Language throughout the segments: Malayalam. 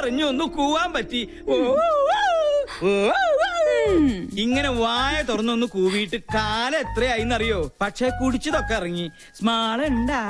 അറിഞ്ഞു ഒന്ന് കൂവാൻ പറ്റി. ഇങ്ങനെ വായ തുറന്നൊന്ന് കൂവിയിട്ട് കാലം എത്രയായിന്നറിയോ? പക്ഷെ കുടിച്ചതൊക്കെ ഇറങ്ങി. സ്മാളുണ്ടാ?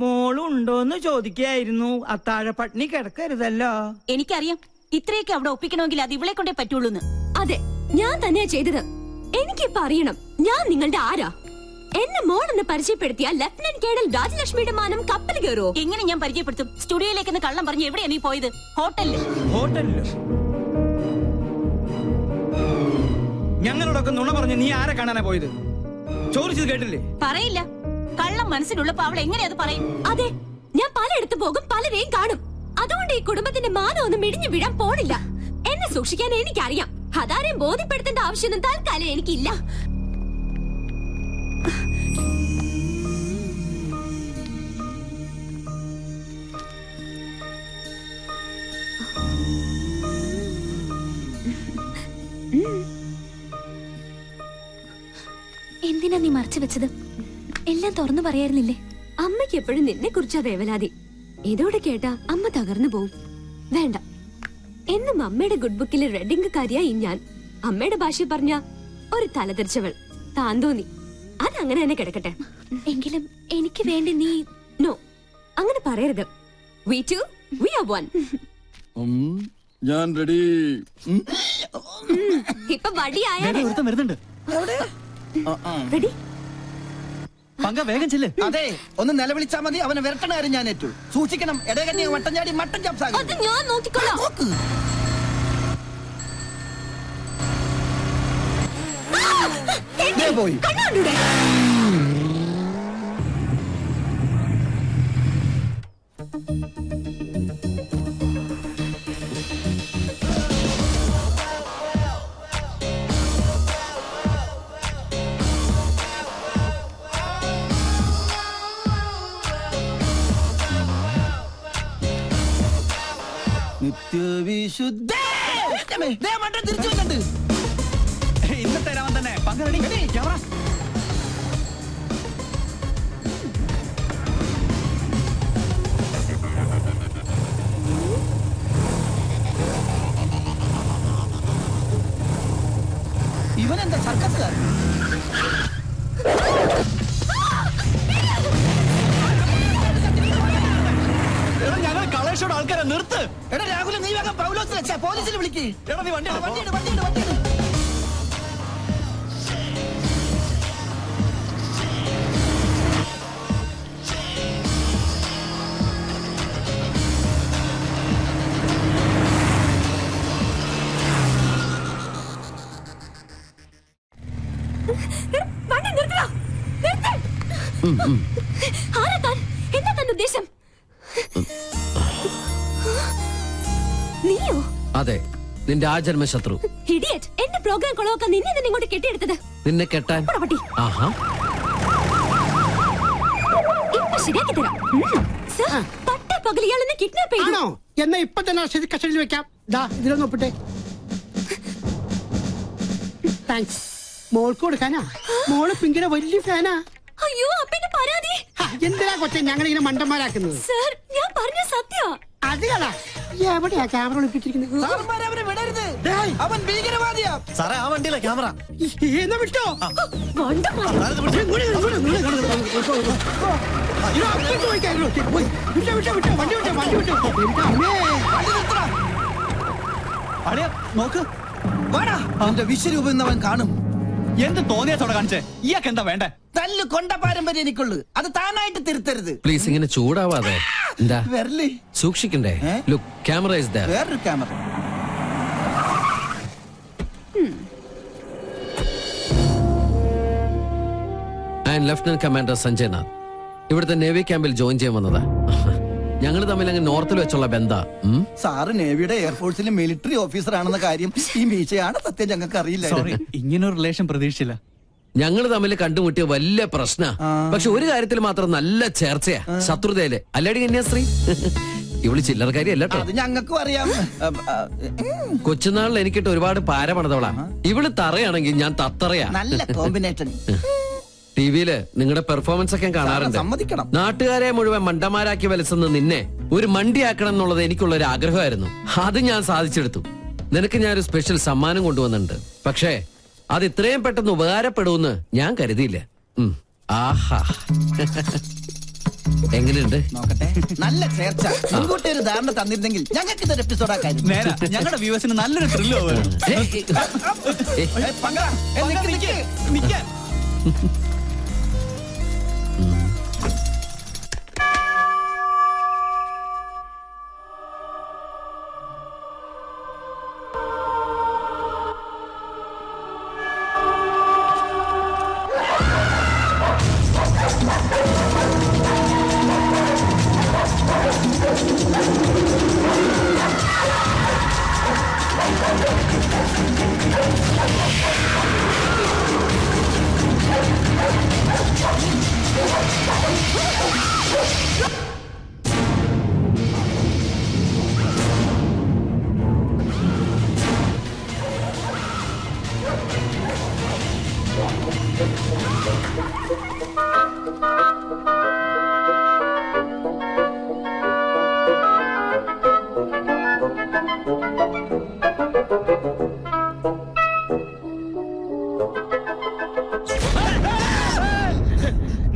മോളുണ്ടോന്ന് ചോദിക്കായിരുന്നു. അത്താഴ പട്ടിണി കിടക്കരുതല്ലോ. എനിക്കറിയാം, ഇത്രയൊക്കെ അവിടെ ഒപ്പിക്കണമെങ്കിൽ അത് ഇവളെ കൊണ്ടേ പറ്റുള്ളൂന്ന്. അതെ, ഞാൻ തന്നെയാ ചെയ്തത്. എനിക്കിപ്പോ അറിയണം ഞാൻ നിങ്ങളുടെ ആരാ. എന്നെ മോളെന്ന് പരിചയപ്പെടുത്തിയ ലഫ്റ്റനന്റ് കേണൽ രാജലക്ഷ്മിയുടെ മാനം കപ്പൽ കയറുമോ? എങ്ങനെ ഞാൻ പരിചയപ്പെടുത്തും? സ്റ്റുഡിയോയിലേക്ക് കള്ളം പറഞ്ഞു എവിടെയാ നീ പോയത്? ഹോട്ടലിലോ? ഞങ്ങളോടൊക്കെ നുണ പറഞ്ഞു നീ ആരെ കാണാനാ പോയത്? ചോദിച്ചത് കേട്ടില്ലേ? പറയില്ല. കള്ളം മനസ്സിലുള്ളപ്പോ അവൾ എങ്ങനെ അത് പറയും? അതെ, ഞാൻ പലയിടത്ത് പോകും, പലരെയും കാണും. അതുകൊണ്ട് ഈ കുടുംബത്തിന്റെ മാനം ഒന്നും ഇടിഞ്ഞു വീഴാൻ പോണില്ല. എന്നെ സൂക്ഷിക്കാൻ എനിക്കറിയാം. അതാരെയും ബോധ്യപ്പെടുത്തേണ്ട ആവശ്യമൊന്നും തൽക്കാലം എനിക്കില്ല. എന്തിനാ നീ മറച്ചു വെച്ചത്? എല്ലാം തുറന്നു പറയായിരുന്നില്ലേ? അമ്മയ്ക്ക് എപ്പോഴും നിന്നെ കുറിച്ചാ വേവലാതി. ഇതോടെ കേട്ടാ അമ്മ തകർന്നു പോവും. വേണ്ട, എന്നും അമ്മയുടെ ഗുഡ് ബുക്കിലെ റെഡിംഗുകാരിയായി ഞാൻ. അമ്മയുടെ ഭാഷ പറഞ്ഞ ഒരു തലതെറിച്ചവൾ, താൻ തോന്നി. അതങ്ങനെ തന്നെ കിടക്കട്ടെ. എങ്കിലും എനിക്ക് വേണ്ടി നീ... നോ, അങ്ങനെ പറയരുത്. We two, we are one. ഞാൻ റെഡി. ഇപ്പൊ വടിയായാലേ വരുന്നുണ്ട്. റെഡി. പങ്ക വേഗം ചെല്ല്. അതെ, ഒന്ന് നിലവിളിച്ചാ മതി. അവനെ വിരട്ടണ കാര്യം ഞാൻ ഏറ്റു. സൂക്ഷിക്കണം. ഇടകന്നി വട്ടം ചാടി മട്ടൻ ചാപ്സാകും. അത് ഞാൻ നോക്കിക്കൊള്ളാം. പോയി കണ്ണാണ്ടൂടെ. നിത്യവിശുദ്ധ മട്ടൻ തിരിച്ചു വന്നിട്ട് ഇന്നത്തെ രാമൻ തന്നെ. പങ്ക റെഡി. ക്യാമറ. ഇവനെന്താ സർക്കസുകാരൻ? ഞങ്ങൾ കളേഷോട് ആൾക്കാരെ നിർത്ത്. എടാ രാഹുൽ, നീ വേഗം പൗലോസിനെ വെച്ചാ പോലീസിനെ വിളിക്ക്. എടാ നീ വണ്ടി വണ്ടിയുണ്ട് വണ്ടിയുണ്ട് വണ്ടിയുണ്ട്. വണ്ടി നിർത്തടാ. നിർത്ത്. ആരാ താൻ? എന്താ തന്റെ ഉദ്ദേശം? നീയോ? അതെ, നിന്റെ ആജന്മ ശത്രു. ഇഡിയറ്റ്. എന്റെ പ്രോഗ്രാം കൊളവാക്കാൻ നിന്നെ തന്നെ ഇങ്ങോട്ട് കെട്ടിയെടുത്തത്. നിന്നെ കെട്ടാൻ? ആഹാ, ഇപ്പൊ ശരിയാക്കി തരാം. സർ, പട്ട പകൽ ഇയാളെന്നെ കിഡ്നാപ്പ് ചെയ്തു. എന്നാ ഇപ്പൊ തന്നെ കസ്റ്റഡിയിൽ വെക്കാം. ഇതിലൊന്ന് ഒപ്പിട്ടെ. താങ്ക്സ്. മോൾക്ക് കൊടുക്കാനാ? മോള് പിങ്കിയുടെ വലിയ ഫാനാ. അയ്യോ, അപ്പന്റെ പരാതി. എന്തിനാ കൊച്ചെ ഞങ്ങളിങ്ങനെ മണ്ടന്മാരാക്കുന്നത്? സർ, ഞാൻ പറഞ്ഞ സത്യ. അത് കളാ. എവിടെയാ ക്യാമറ ഒളിപ്പിച്ചിരിക്കുന്നത്? അവനെ വിടരുത്. അവൻ ഭീകരവാദിയാ. സാറേ, ആ വണ്ടിയിലെ ക്യാമറ. എന്നാ വിട്ടോ. അളിയ നോക്ക്. അവന്റെ വിശ്വരൂപം ഇന്ന് അവൻ കാണും. എന്ത് തോന്നിയാത്തോടെ കാണിച്ചേ? ഇയാൾക്ക് എന്താ വേണ്ടേ? തല്ലു കൊണ്ട പാരമ്പര്യം എനിക്കുള്ളു. അത് താനായിട്ട് തിരുത്തരുത്. പ്ലീസ് ഇങ്ങനെ ചൂടാവാതെ. എന്താ വരല് സൂക്ഷിക്കണ്ടേ? Look, camera is there. വേറൊരു camera. And lieutenant commander Sanjay Nath ഇവിടുത്തെ നേവി ക്യാമ്പിൽ ജോയിൻ ചെയ്യാൻ വന്നതാ. ഞങ്ങൾ തമ്മിൽ അങ്ങ് നോർത്തിൽ വെച്ചുള്ള ബന്ധ. സാറ് നേവിയുടെ എയർഫോഴ്സിലെ മിലിറ്ററി ഓഫീസർ ആണെന്ന കാര്യം ഈ മീശയാണ് സത്യം ഞങ്ങൾക്ക് അറിയില്ല. ഇങ്ങനൊരു റിലേഷൻ പ്രതീക്ഷിച്ചില്ല. ഞങ്ങൾ തമ്മിൽ കണ്ടുമുട്ടിയ വലിയ പ്രശ്ന. പക്ഷെ ഒരു കാര്യത്തിൽ മാത്രം നല്ല ചേർച്ചയാ, ശത്രുതയില്. അല്ലേടി കന്യാസ്ത്രീ? ഇവള് ചില്ലറക്കാരി അല്ലട്ടോ. അത് ഞങ്ങൾക്കും അറിയാം. കൊച്ചുനാളിൽ എനിക്കിട്ട് ഒരുപാട് പാര പണിതവളാ. ഇവള് തറയാണെങ്കിൽ ഞാൻ തത്തറയാ. നല്ല കോമ്പിനേഷൻ. ടിവിയില് നിങ്ങളുടെ പെർഫോമൻസ് ഒക്കെ കാണാറുണ്ട്. സമ്മതിക്കണം. നാട്ടുകാരെ മുഴുവൻ മണ്ടന്മാരാക്കി വലസുന്ന നിന്നെ ഒരു മണ്ടിയാക്കണം എന്നുള്ളത് എനിക്കുള്ള ഒരു ആഗ്രഹമായിരുന്നു. അത് ഞാൻ സാധിച്ചെടുത്തു. നിനക്ക് ഞാനൊരു സ്പെഷ്യൽ സമ്മാനം കൊണ്ടുവന്നിട്ടുണ്ട്. പക്ഷേ അത് ഇത്രയും പെട്ടെന്ന് ഉപകാരപ്പെടുമെന്ന് ഞാൻ കരുതിയില്ല. ആഹാ എങ്ങനെയുണ്ട് നോക്കട്ടെ. നല്ല ചേർച്ച. മുൻകൂട്ടി ഒരു ധാരണ തന്നിരുന്നെങ്കിൽ ഞങ്ങൾക്ക് ഇതൊരു എപ്പിസോഡ് ആക്കായിരുന്നു. നേരാ, ഞങ്ങളുടെ വ്യൂവേഴ്സിന് നല്ലൊരു ത്രില്ലോ വരും. നിക്കാൻ.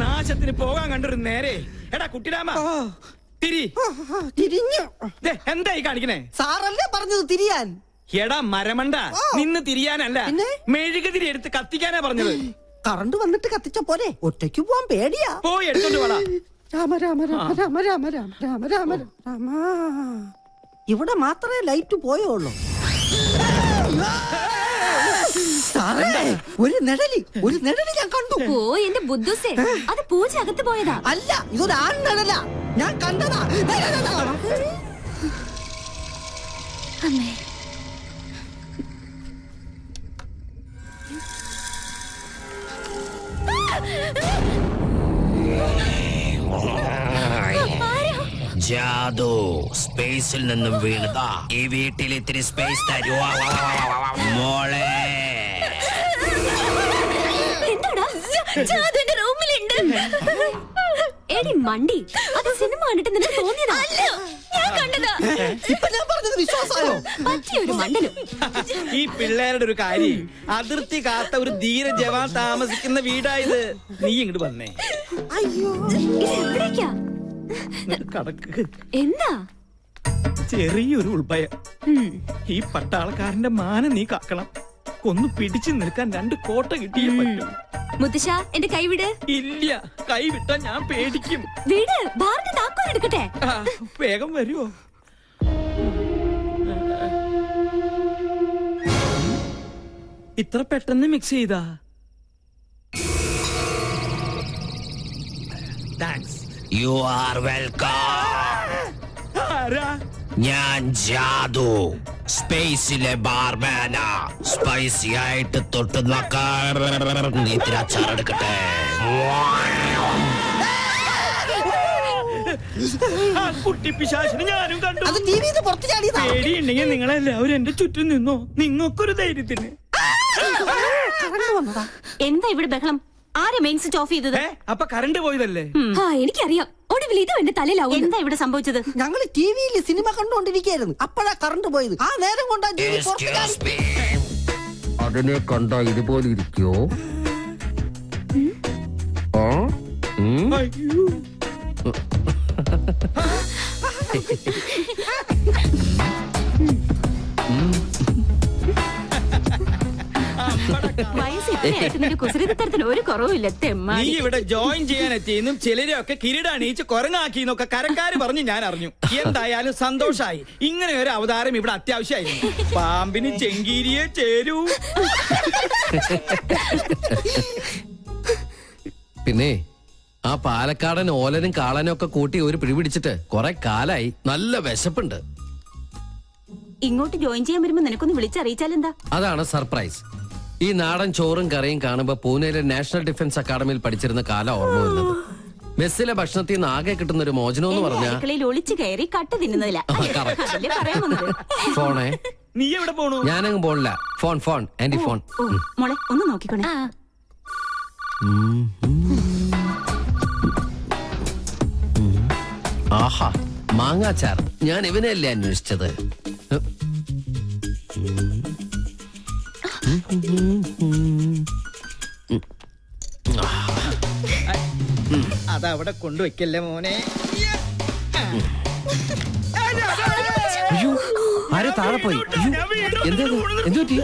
നാശത്തിന് പോകാൻ കണ്ടൊരു നേരെ. എടാ കുട്ടിരാമ തിരിഞ്ഞു. എന്തായി കാണിക്കണേ? സാറല്ലേ പറഞ്ഞത് തിരിയാൻ? എടാ മരമണ്ട, നിന്ന് തിരിയാനല്ല, പിന്നെ? മെഴുകുതിരി എടുത്ത് കത്തിക്കാനാ പറഞ്ഞത്. കറണ്ട് വന്നിട്ട് കത്തിച്ച പോലെ ഒറ്റയ്ക്ക് പോവാൻ പേടിയാ. പോയി എടുത്തോണ്ട് പോടാ. രാമ രാമ രാമ രാമ രാമ രാമ രാമ രാമ രാമ. ഇവിടെ മാത്രമേ ലൈറ്റ് പോയുള്ളൂ. ഒരു നിഴലി ഞാൻ കണ്ടു. ഓ എന്റെ ബുദ്ധുസേ, അത് പൂജ അകത്ത് പോയതാ. അല്ല, ഇതൊരു ആൺ നിഴലാ. ഞാൻ കണ്ടതാ. അമ്മേ, ജാദു സ്പേസിൽ നിന്നും വീണതാ. ഈ വീട്ടിൽ ഇത്തിരി സ്പേസ് തരുവാ മോളെ. എന്താടാ? ജാദുവിന്റെ റൂമിലുണ്ട്. എടി മണ്ടി, അത് സിനിമ കണ്ടിട്ട് നിനക്ക് തോന്നിയതാ? ഞാൻ കണ്ടതാ. ഇപ്പൊ ഞാൻ പറഞ്ഞത് വിശ്വാസമായോ? പറ്റിയൊരു മണ്ടനും. ഈ പിള്ളേരുടെ ഒരു കാര്യം, അതിർത്തി കാത്ത ഒരു ധീര ജവാൻ താമസിക്കുന്ന വീടായത്. നീ ഇങ്ങോട്ട് വന്നേ. അയ്യോ, എവിടേക്കാ? കടക്ക്. എന്താ? ചെറിയൊരു ഉൾഭയം. ഈ പട്ടാളക്കാരന്റെ മാന നീ കാക്കണം. ഒന്ന് പിടിച്ചു നിൽക്കാൻ 2 കോട്ട കിട്ടിയേ പറ്റും. മുത്തശ്ശ, എന്റെ കൈവിട്. ഇല്ല, കൈ വിട്ടാ ഞാൻ പേടിക്കും. വീട് ബാറിന്റെ താക്കോൽ എടുക്കട്ടെ. വേഗം വരുമോ? ഇത്ര പെട്ടെന്ന് മിക്സ് ചെയ്താ? താങ്ക്സ്. You are welcome. ആരാ? ഞാൻ ജാദു, സ്പേസിലെ ബാർമാന. സ്പൈസി ആയിട്ട് തൊട്ട് നോക്കാൻ ഇത്തിരി അച്ചാറെടുക്കട്ടെ. ആ കുട്ടി പിശാചിനെ ഞാനും കണ്ടു. അത് ടിവിന്ന് പുറത്ത് ചാടിയതാ. പേടിയുണ്ടെങ്കിൽ നിങ്ങളെല്ലാവരും എന്റെ ചുറ്റും നിന്നോ. നിങ്ങൾക്കൊരു ധൈര്യത്തിന്. കറണ്ട് വന്നതാ. എന്താ ഇവിടെ ബഹളം? ആരെ മെയിൻ സ്വിച്ച് ഓഫ് ചെയ്തത്? അപ്പൊ കറണ്ട് പോയതല്ലേ? ആ എനിക്കറിയാം. ഒടുവിൽ ഇതും എന്റെ തലയിലാവും. എന്താ ഇവിടെ സംഭവിച്ചത്? ഞങ്ങള് ടിവിയിൽ സിനിമ കണ്ടുകൊണ്ടിരിക്കുകയായിരുന്നു. അപ്പോഴാ കറണ്ട് പോയത്. ആ നേരം കൊണ്ടാ ടിവി പുറത്ത് ചാടി. അതിനെ കണ്ട ഇതുപോലെ ഇരിക്കോ? അയ്യോ. വയസ്സ് ഇത്രയായിട്ട് നിന്റെ കുസൃതിത്തരത്തിന് ഒരു കുറവുമില്ല. നീ തെമ്മാടി. ഇവിടെ ജോയിൻ ചെയ്യാൻ എത്തിയെന്നും ചിലരെയൊക്കെ കിരീടണീച്ച് കുരങ്ങാക്കിന്നൊക്കെ കരക്കാര് പറഞ്ഞ് ഞാൻ അറിഞ്ഞു. എന്തായാലും സന്തോഷായി. ഇങ്ങനെ ഒരു അവതാരം ഇവിടെ അത്യാവശ്യമായിരുന്നു. പാമ്പിന് ചെങ്കീരിയെ ചേരൂ. പിന്നെ ആ പാലക്കാടൻ ഓലനും കാളനും ഒക്കെ കൂട്ടി ഒരു പിടിപിടിച്ചിട്ട് കുറെ കാലായി. നല്ല വിശപ്പുണ്ട്. ഇങ്ങോട്ട് ജോയിൻ ചെയ്യാൻ വരുമ്പോ നിനക്കൊന്ന് വിളിച്ചറിയിച്ചാലെന്താ? അതാണ് സർപ്രൈസ്. ഈ നാടൻ ചോറും കറിയും കാണുമ്പോ പൂനെയിലെ നാഷണൽ ഡിഫൻസ് അക്കാദമിയിൽ പഠിച്ചിരുന്ന കാലം ഓർമ്മ വരുന്നത്. മെസ്സിലെ ഭക്ഷണത്തിൽ നിന്ന് ആകെ കിട്ടുന്ന ഒരു മോചനം എന്ന് പറഞ്ഞാൽ അടുക്കളയിൽ ഒളിച്ചു കയറി കട്ട് തിന്നുന്നതില്ല. അതല്ലേ പറയാൻ വന്നത്? ഫോണേ. നീ എവിടെ പോണു? ഞാനങ്ങ് പോണില്ല. Phone anti phone. ഓ, മോളെ ഒന്ന് നോക്കിക്കോണേ. ആഹാ മാങ്ങാച്ചാർ. ഞാൻ ഇവനെയല്ലേ അന്വേഷിച്ചത്. അതവിടെ കൊണ്ടുവയ്ക്കല്ലേ മോനെ. അയ്യോ, ആരോ താഴെ പോയി. എന്താ എന്തുപറ്റി?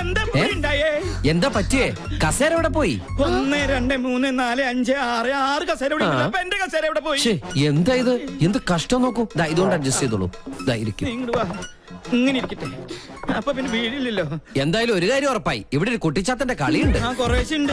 എന്താ ഇവിടെ ഉണ്ടായേ? എന്താ പറ്റിയേ? കസേര എവിടെ പോയി? 1 2 3 4 5 6 6 കസേര ഇവിടെ ഉണ്ട്. അപ്പൊ എന്റെ കസേര എവിടെ പോയി? ശ്ശേ, എന്താ ഇത്? എന്ത് കഷ്ടം നോക്കൂ. ദാ ഇതുകൊണ്ട് അഡ്ജസ്റ്റ് ചെയ്തോളൂ. ദാ ഇരിക്കും. നീ ഇങ്ങോട്ട് വാ. ഇങ്ങനെ ഇരിക്കട്ടെ. അപ്പൊ പിന്നെ വീടില്ലല്ലോ. എന്തായാലും ഒരു കാര്യം ഉറപ്പായി, ഇവിടെ ഒരു കുട്ടിച്ചാത്തന്റെ കളിയുണ്ട്. കുറേശ്ശുണ്ട്.